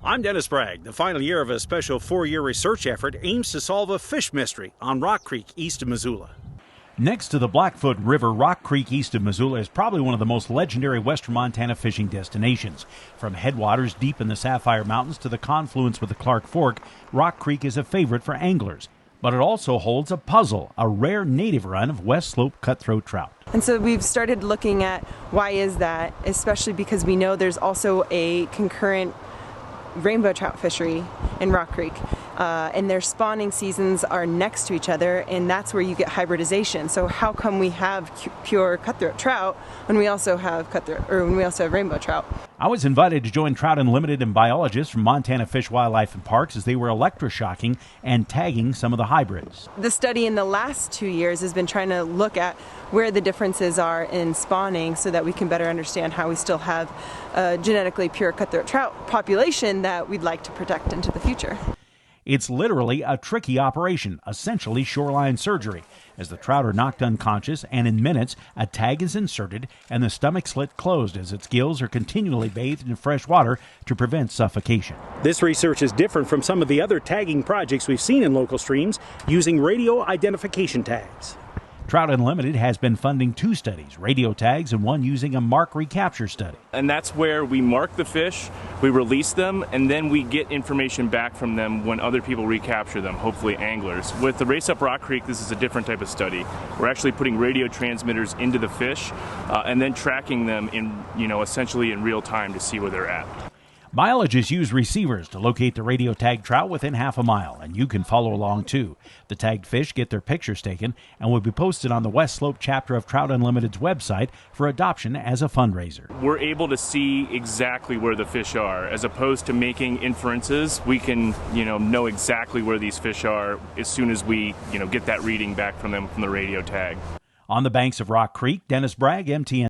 I'm Dennis Bragg. The final year of a special 4-year research effort aims to solve a fish mystery on Rock Creek east of Missoula. Next to the Blackfoot River, Rock Creek east of Missoula is probably one of the most legendary western Montana fishing destinations. From headwaters deep in the Sapphire Mountains to the confluence with the Clark Fork, Rock Creek is a favorite for anglers. But it also holds a puzzle, a rare native run of West Slope cutthroat trout. And so we've started looking at why is that, especially because we know there's also a concurrent rainbow trout fishery in Rock Creek, and their spawning seasons are next to each other, and that's where you get hybridization. So how come we have pure cutthroat trout when we also have rainbow trout? I was invited to join Trout Unlimited and biologists from Montana Fish, Wildlife, and Parks as they were electroshocking and tagging some of the hybrids. The study in the last 2 years has been trying to look at where the differences are in spawning so that we can better understand how we still have a genetically pure cutthroat trout population that we'd like to protect into the future. It's literally a tricky operation, essentially shoreline surgery, as the trout are knocked unconscious and in minutes a tag is inserted and the stomach slit closed as its gills are continually bathed in fresh water to prevent suffocation. This research is different from some of the other tagging projects we've seen in local streams using radio identification tags. Trout Unlimited has been funding 2 studies, radio tags and one using a mark recapture study. And that's where we mark the fish, we release them, and then we get information back from them when other people recapture them, hopefully anglers. With the Race Up Rock Creek, this is a different type of study. We're actually putting radio transmitters into the fish and then tracking them in, essentially in real time to see where they're at. Biologists use receivers to locate the radio tagged trout within half a mile, and you can follow along too. The tagged fish get their pictures taken and will be posted on the West Slope chapter of Trout Unlimited's website for adoption as a fundraiser. We're able to see exactly where the fish are, as opposed to making inferences. We can, know exactly where these fish are as soon as we, get that reading back from them from the radio tag. On the banks of Rock Creek, Dennis Bragg, MTN.